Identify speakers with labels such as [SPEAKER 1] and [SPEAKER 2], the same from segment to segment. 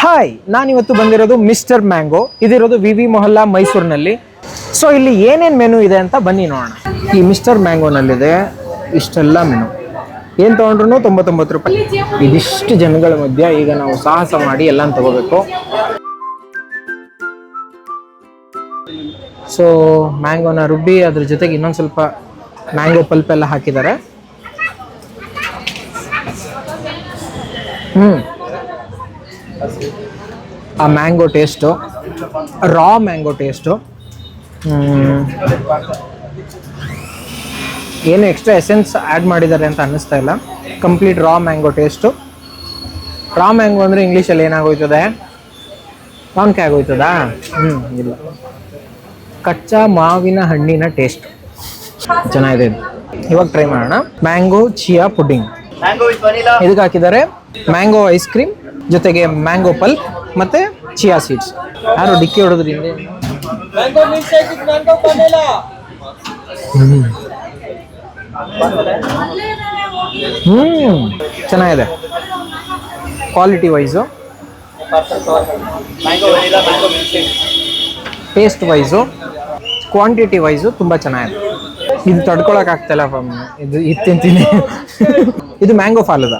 [SPEAKER 1] Hi, ನಾನಿವತ್ತು ಬಂದಿರೋದು mister mango. ಇದಿರೋದು V Mohalla ಮೈಸೂರಿನಲ್ಲಿ. ಸೊ ಇಲ್ಲಿ ಏನೇನು ಮೆನು ಇದೆ ಅಂತ ಬನ್ನಿ ನೋಡೋಣ. ಈ ಮಿಸ್ಟರ್ ಮ್ಯಾಂಗೋನಲ್ಲಿದೆ ಇಷ್ಟೆಲ್ಲ ಮೆನು. ಏನು ತೊಗೊಂಡ್ರು 99 ರೂಪಾಯಿ. ಇದಿಷ್ಟು ಜನಗಳ ಮಧ್ಯೆ ಈಗ ನಾವು ಸಾಹಸ ಮಾಡಿ ಎಲ್ಲ ತಗೋಬೇಕು. ಸೊ ಮ್ಯಾಂಗೋನ ರುಬ್ಬಿ ಅದ್ರ ಜೊತೆಗೆ ಇನ್ನೊಂದು ಸ್ವಲ್ಪ ಮ್ಯಾಂಗೋ ಪಲ್ಪ್ ಎಲ್ಲ ಹಾಕಿದ್ದಾರೆ. ಆ ಮ್ಯಾಂಗೋ ಟೇಸ್ಟು, ರಾ ಮ್ಯಾಂಗೋ ಟೇಸ್ಟು, ಏನು ಎಕ್ಸ್ಟ್ರಾ ಎಸೆನ್ಸ್ ಆ್ಯಡ್ ಮಾಡಿದ್ದಾರೆ ಅಂತ ಅನ್ನಿಸ್ತಾ ಇಲ್ಲ. ಕಂಪ್ಲೀಟ್ ರಾ ಮ್ಯಾಂಗೋ ಟೇಸ್ಟು. ರಾ ಮ್ಯಾಂಗೋ ಅಂದರೆ ಇಂಗ್ಲೀಷಲ್ಲಿ ಏನಾಗೋಯ್ತದೆ? ಮಾವಿನಕಾಯಿ ಆಗೋಯ್ತದಾ? ಇಲ್ಲ, ಕಚ್ಚಾ ಮಾವಿನ ಹಣ್ಣಿನ ಟೇಸ್ಟ್ ಚೆನ್ನಾಗಿದೆ ಇದು. ಇವಾಗ ಟ್ರೈ ಮಾಡೋಣ. ಮ್ಯಾಂಗೋ ಚಿಯಾ ಪುಡ್ಡಿಂಗ್ ಇದಕ್ಕೆ ಹಾಕಿದ್ದಾರೆ ಮ್ಯಾಂಗೋ ಐಸ್ ಕ್ರೀಮ್ ಜೊತೆಗೆ ಮ್ಯಾಂಗೋ ಪಲ್ಪ್ ಮತ್ತೆ ಚಿಯಾ ಸೀಡ್ಸ್. ಯಾರು ಡಿಕ್ಕಿ ಹೊಡೋದ್ರಿ ಹಿಂದೆ? ಚೆನ್ನಾಗಿದೆ. Quality wise, taste wise, quantity wise ತುಂಬ ಚೆನ್ನಾಗಿದೆ. ಇದು ತಡ್ಕೊಳಕ್ ಆಗ್ತಾಯಿಲ್ಲ. ಇದು ತಿಂತೀನಿ. ಇದು ಮ್ಯಾಂಗೋ ಫಾಲುದ.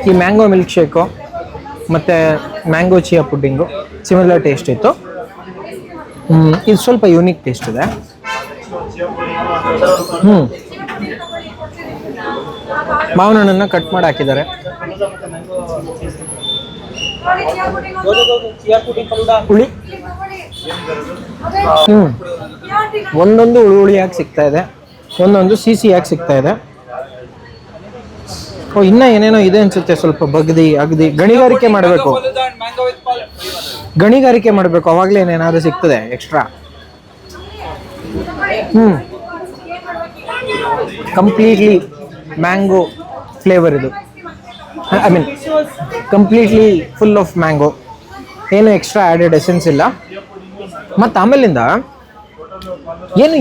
[SPEAKER 1] ಈ ಮ್ಯಾಂಗೋ ಮಿಲ್ಕ್ ಶೇಕು ಮತ್ತು ಮ್ಯಾಂಗೋ ಚಿಯಾ ಪುಡ್ಡಿಂಗು ಸಿಮಿಲರ್ ಟೇಸ್ಟ್ ಇತ್ತು. ಇದು ಸ್ವಲ್ಪ ಯೂನಿಕ್ ಟೇಸ್ಟ್ ಇದೆ. ಮಾವಿನ ಹಣ್ಣನ್ನು ಕಟ್ ಮಾಡಿ ಹಾಕಿದ್ದಾರೆ. ಹುಳಿ ಒಂದೊಂದು ಹುಳಿಯಾಗಿ ಸಿಗ್ತಾ ಇದೆ, ಒಂದೊಂದು ಸಿಹಿಯಾಗಿ ಸಿಗ್ತಾ ಇದೆ. ಇನ್ನ ಏನೇನೋ ಇದೆ ಅನ್ಸುತ್ತೆ. ಸ್ವಲ್ಪ ಬಗ್ದಿ ಅಗದಿ ಗಣಿಗಾರಿಕೆ ಮಾಡಬೇಕು, ಅವಾಗಲೇ ಏನೇನಾದ್ರೂ ಸಿಗ್ತದೆ ಎಕ್ಸ್ಟ್ರಾ. ಕಂಪ್ಲೀಟ್ಲಿ ಮ್ಯಾಂಗೋ ಫ್ಲೇವರ್ ಇದು. I mean completely full of mango, ಏನು ಎಕ್ಸ್ಟ್ರಾ ಆ್ಯಡೆಡ್ ಎಸೆನ್ಸ್ ಇಲ್ಲ. ಮತ್ತು ಆಮೇಲಿಂದ ಏನು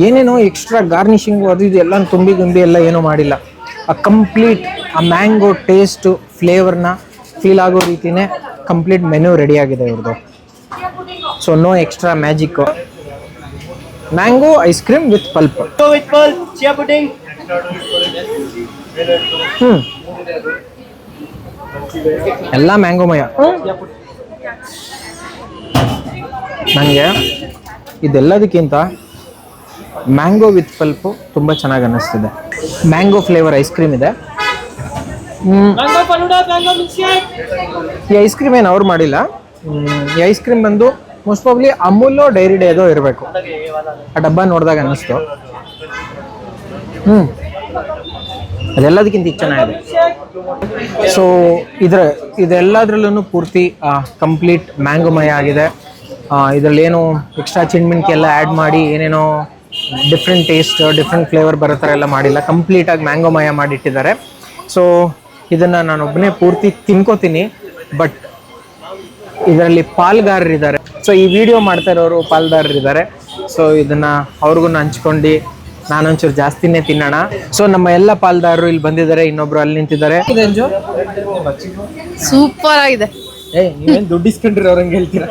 [SPEAKER 1] ಏನೇನೋ ಎಕ್ಸ್ಟ್ರಾ ಗಾರ್ನಿಷಿಂಗು ಅದು ಇದು ಎಲ್ಲ ತುಂಬಿ ಎಲ್ಲ ಏನೂ ಮಾಡಿಲ್ಲ. ಆ ಕಂಪ್ಲೀಟ್ ಆ ಮ್ಯಾಂಗೋ ಟೇಸ್ಟು ಫ್ಲೇವರ್ನ ಫೀಲ್ ಆಗೋ ರೀತಿಯೇ ಕಂಪ್ಲೀಟ್ ಮೆನು ರೆಡಿ ಆಗಿದೆ ಇವ್ರದ್ದು. So no extra magic. Mango ice cream with pulp. ಎಲ್ಲ ಮ್ಯಾಂಗೋಮಯ. ನನಗೆ ಇದೆಲ್ಲದಕ್ಕಿಂತ ಮ್ಯಾಂಗೋ ವಿತ್ ಪಲ್ಪು ತುಂಬ ಚೆನ್ನಾಗಿ ಅನ್ನಿಸ್ತಿದೆ. ಮ್ಯಾಂಗೋ ಫ್ಲೇವರ್ ಐಸ್ ಕ್ರೀಮ್ ಇದೆ. ಈ ಐಸ್ ಕ್ರೀಮ್ ಏನು ಅವ್ರು ಮಾಡಿಲ್ಲ. ಈ ಐಸ್ ಕ್ರೀಮ್ ಬಂದು ಮೋಸ್ಟ್ ಪ್ರಾಬ್ಲಿ ಅಮೂಲೋ ಡೈರಿ ಡೇದೋ ಇರಬೇಕು. ಆ ಡಬ್ಬ ನೋಡಿದಾಗ ಅನ್ನಿಸ್ತು. ಅದೆಲ್ಲದಕ್ಕಿಂತ ಚೆನ್ನಾಗಿದೆ. ಸೊ ಇದೆಲ್ಲದ್ರಲ್ಲೂ ಪೂರ್ತಿ ಕಂಪ್ಲೀಟ್ ಮ್ಯಾಂಗೋಮಯ ಆಗಿದೆ. ಇದರಲ್ಲಿ ಏನು ಎಕ್ಸ್ಟ್ರಾ ಚಿಣ್ಮಿಣ್ಕಿ ಎಲ್ಲ ಆ್ಯಡ್ ಮಾಡಿ ಏನೇನೋ ಡಿಫ್ರೆಂಟ್ ಟೇಸ್ಟ್ ಡಿಫ್ರೆಂಟ್ ಫ್ಲೇವರ್ ಬರೋ ಥರ ಎಲ್ಲ ಮಾಡಿಲ್ಲ. ಕಂಪ್ಲೀಟಾಗಿ ಮ್ಯಾಂಗೋಮಯ ಮಾಡಿಟ್ಟಿದ್ದಾರೆ. ಸೊ ಇದನ್ನು ನಾನು ಒಬ್ಬನೇ ಪೂರ್ತಿ ತಿನ್ಕೋತೀನಿ. ಬಟ್ ಇದರಲ್ಲಿ ಪಾಲ್ಗಾರರಿದ್ದಾರೆ. ಸೊ ಈ ವಿಡಿಯೋ ಮಾಡ್ತಾ ಇರೋರು ಪಾಲ್ದಾರರಿದ್ದಾರೆ. ಸೊ ಇದನ್ನು ಅವ್ರಿಗೂ ಹಂಚ್ಕೊಂಡು ನಾನೊಂಚೂರು ಜಾಸ್ತಿನೇ ತಿನ್ನೋಣ. ಸೊ ನಮ್ಮ ಎಲ್ಲ ಪಾಲ್ದಾರರು ಇಲ್ಲಿ ಬಂದಿದ್ದಾರೆ, ಇನ್ನೊಬ್ರು ಅಲ್ಲಿ ನಿಂತಿದ್ದಾರೆ.
[SPEAKER 2] ಸೂಪರ್ ಆಗಿದೆ.
[SPEAKER 1] ನೀವೇನು ದುಡ್ಡು ಇಸ್ಕೊಂಡ್ರಿ ಅವ್ರಂಗೆ ಹೇಳ್ತೀರಾ?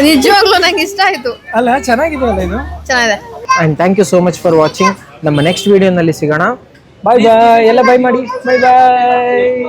[SPEAKER 2] ನಿಜವಾಗ್ಲೂ ನಂಗೆ ಇಷ್ಟ ಆಯ್ತು.
[SPEAKER 1] ಅಲ್ಲ, ಚೆನ್ನಾಗಿದೆ ಅಲ್ಲ ಇದು?
[SPEAKER 2] ಚೆನ್ನಾಗಿದೆ.
[SPEAKER 1] And thank you so much for watching. ನಮ್ಮ ನೆಕ್ಸ್ಟ್ ವಿಡಿಯೋನಲ್ಲಿ ಸಿಗೋಣ. ಬಾಯ್ ಬಾಯ್. ಎಲ್ಲ ಬಾಯ್ ಮಾಡಿ. ಬಾಯ್ ಬಾಯ್.